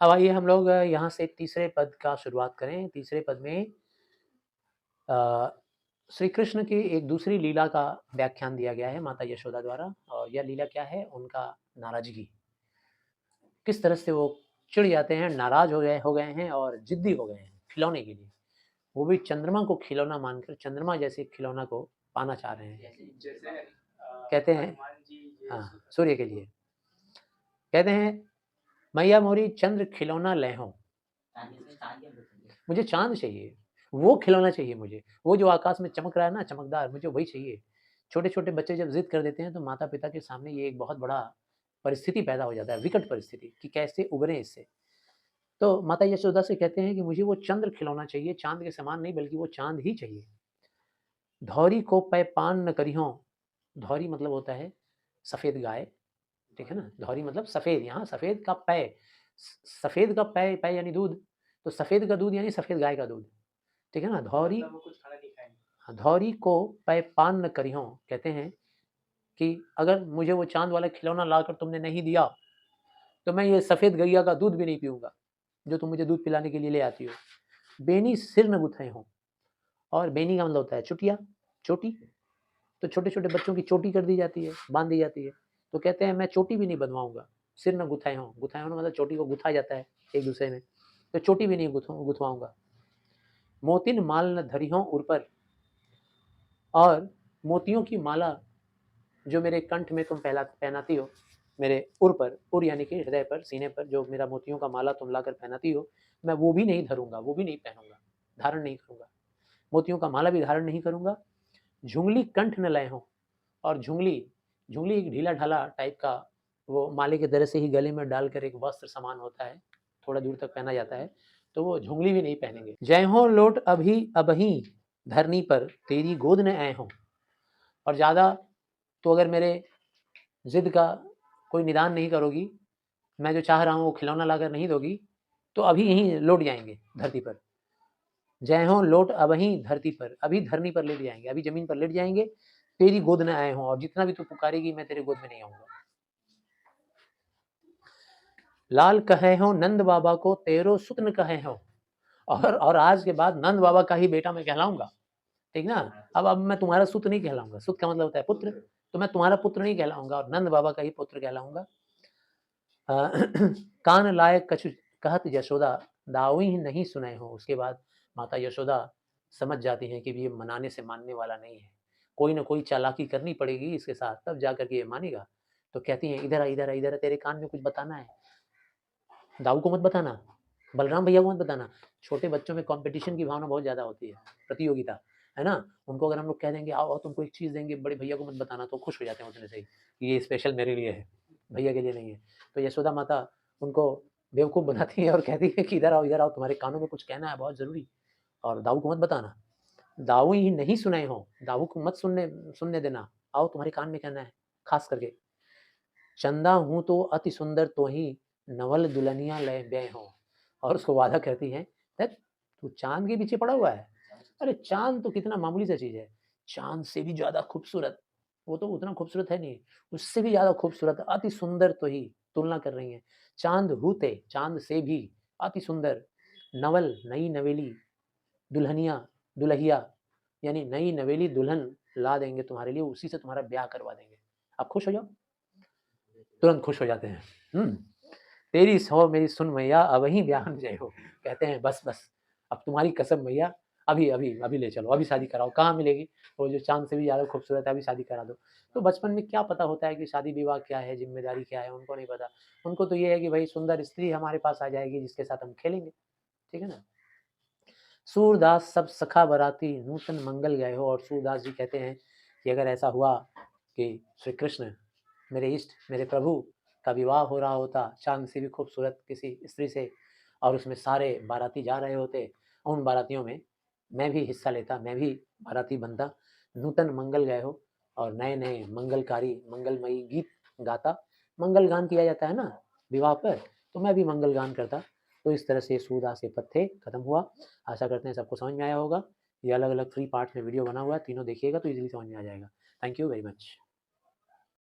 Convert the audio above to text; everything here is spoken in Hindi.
अब आइए हम लोग यहाँ से तीसरे पद का शुरुआत करें। तीसरे पद में अ, श्री कृष्ण की एक दूसरी लीला का व्याख्यान दिया गया है माता यशोदा द्वारा, और यह लीला क्या है? उनका नाराज़गी। किस तरह से वो चिढ़ जाते हैं, नाराज़ हो गए हैं और ज़िद्दी हो गए हैं खिलौने के लिए। वो भी चंद्रमा को खिलौना मानकर चंद्रमा जैसे खिलौना को पाना चाह रहे हैं। कहते हैं हाँ, सूर्य के लिए। कहते हैं, मैया मोरी चंद्र खिलौना लैहों। मुझे चाँद चाहिए, वो खिलौना चाहिए मुझे। वो जो आकाश में चमक रहा है ना, चमकदार, मुझे वही चाहिए। छोटे-छोटे बच्चे जब ज़िद कर देते हैं तो माता-पिता के सामने ये एक बहुत बड़ा परिस्थिति पैदा हो जाता है, विकट परिस्थिति कि कैसे उभरें इससे। तो माता यशोदा से कहते हैं कि मुझे वो चंद्र खिलौना चाहिए, चाँद के समान नहीं बल्कि वो चाँद ही चाहिए। धौरी को पै पान न करिहों। धौरी मतलब होता है सफ़ेद गाय, ठीक है ना? धौरी मतलब सफ़ेद, यहाँ सफ़ेद का पै, सफ़ेद का पै, पै यानी दूध, तो सफ़ेद का दूध यानी सफ़ेद गाय का दूध, ठीक है ना? धौरी, हाँ, धौरी को पै पान न करिहों, कहते हैं कि अगर मुझे वो चाँद वाला खिलौना लाकर तुमने नहीं दिया, तो मैं ये सफ़ेद गैया का दूध भी नहीं पीऊँगा, जो तुम मुझे दूध पिलाने के लिए ले आती हो। बेनी सिर न गुथें हों, और बेनी का मतलब होता है चुटिया, चोटी। तो छोटे-छोटे बच्चों की चोटी कर दी जाती है, बाँध दी जाती है। तो कहते हैं मैं चोटी भी नहीं बँधवाऊँगा, सिर न गुथाएँ हों। गुथाएँ हों मतलब चोटी को गुथा जाता है एक-दूसरे में, तो चोटी भी नहीं गुथवाऊँगा। मोतिन माल न धरिहों उर पर, और मोतियों की माला जो मेरे कंठ में तुम पहनाती हो, मेरे उर पर, उर यानी कि हृदय पर, सीने पर जो मेरा मोतियों का माला तुम लाकर पहनाती हो, मैं वो भी नहीं धरूँगा, वो भी नहीं पहनूँगा, धारण नहीं करूँगा। मोतियों का माला भी धारण नहीं करूँगा। झुंगली कंठ न लय हो, और झुंगली, झुंगली एक ढीला-ढाला टाइप का, वो माले के तरह से ही गले में डालकर एक वस्त्र समान होता है, थोड़ा दूर तक पहना जाता है, तो वो झुंगली भी नहीं पहनेंगे। जय हो लोट अभी अबहीं धरनी पर तेरी गोद न आए हों, और ज़्यादा तो अगर मेरे ज़िद का कोई निदान नहीं करोगी, मैं जो चाह रहा हूँ वो खिलौना लाकर नहीं दोगी, तो अभी यहीं लौट जाएँगे धरती पर। जय हों लोट अबहीं धरती पर, अभी धरनी पर लेट जाएँगे, अभी ज़मीन पर लेट जाएँगे, तेरी गोद न आए हों, और जितना भी तू पुकारेगी मैं तेरे गोद में नहीं आऊँगा। लाल कहे हों नंद बाबा को तेरो सुत न कहे हों, और आज के बाद नंद बाबा का ही बेटा मैं कहलाऊँगा, ठीक ना? अब मैं तुम्हारा सुत नहीं कहलाऊँगा, सुत का मतलब होता है पुत्र, तो मैं तुम्हारा पुत्र नहीं कहलाऊँगा और नंद बाबा का ही पुत्र कहलाऊँगा। अ, कान लायक कछु कहत यशोदा, दाऊँ नहीं सुने हो। उसके बाद माता यशोदा समझ जाती हैं कि ये मनाने से मानने वाला नहीं है, कोई ना कोई चालाकी करनी पड़ेगी इसके साथ, तब जा कर के ये मानेगा। तो कहती हैं, इधर आ, इधर आ, इधर आ, तेरे कान में कुछ बताना है। दाऊ को मत बताना, बलराम भैया को मत बताना। छोटे बच्चों में कॉम्पिटिशन की भावना बहुत ज़्यादा होती है, प्रतियोगिता, है ना? उनको अगर हम लोग कह देंगे, आओ आओ तुमको एक चीज़ देंगे, बड़े भैया को मत बताना, तो खुश हो जाते हैं उतने से ही, कि ये स्पेशल मेरे लिए है, भैया के लिए नहीं है। तो यशोदा माता उनको बेवकूफ़ बनाती है और कहती है कि इधर आओ, तुम्हारे कानों में कुछ कहना है बहुत ज़रूरी, और दाऊ को मत बताना। दाऊ ही नहीं सुनाए हों, दाऊ को मत सुनने सुनने देना, आओ तुम्हारे कान में कहना है, ख़ास करके। चंदा हूँ तो अति सुंदर तो ही नवल दुल्हनिया लय ब्याह हो, और उसको वादा करती है, "दैट तू चाँद के पीछे पड़ा हुआ है? अरे चाँद तो कितना मामूली सा चीज़ है, चाँद से भी ज़्यादा खूबसूरत, वो तो उतना खूबसूरत है नहीं, उससे भी ज़्यादा खूबसूरत, अति सुंदर तो ही", तुलना कर रही हैं। चाँद हूते, चाँद से भी अति सुंदर, नवल नई नवेली, दुल्हनिया, दुल्हिया, यानी नई नवेली दुल्हन ला देंगे तुम्हारे लिए, उसी से तुम्हारा ब्याह करवा देंगे। आप खुश हो जाओ। तुरंत खुश हो जाते हैं। तेरी सौ मेरी सुन मैया अबहीं ब्याहन जय हो। कहते हैं बस, बस, अब तुम्हारी कसम मैया, अभी, अभी, अभी ले चलो, अभी शादी कराओ। कहाँ मिलेगी? वो जो चाँद से भी ज़्यादा खूबसूरत है, अभी शादी करा दो। तो बचपन में क्या पता होता है कि शादी-विवाह क्या है, ज़िम्मेदारी क्या है, उनको नहीं पता। उनको तो ये है कि भई सुंदर स्त्री हमारे पास आ जाएगी जिसके साथ हम खेलेंगे, ठीक है ना? सूरदास सब सखा बराती नूतन मंगल गए हो, और सूरदास जी कहते हैं कि अगर ऐसा हुआ कि श्री कृष्ण, मेरे इष्ट, मेरे प्रभु का विवाह हो रहा होता चाँद से भी खूबसूरत किसी स्त्री से, और उसमें सारे बाराती जा रहे होते, उन बारातियों में मैं भी हिस्सा लेता, मैं भी बाराती बनता, नूतन मंगल गए हो, और नए-नए मंगलकारी, मंगलमयी गीत गाता, मंगल गान किया जाता है ना विवाह पर, तो मैं भी मंगल गान करता। तो इस तरह से सूरदास के पत्ते खत्म हुआ। आशा करते हैं सबको समझ में आया होगा। ये अलग-अलग 3 पार्ट्स में वीडियो बना हुआ है, तीनों देखिएगा तो ईज़िली समझ में आ जाएगा। Thank you very much.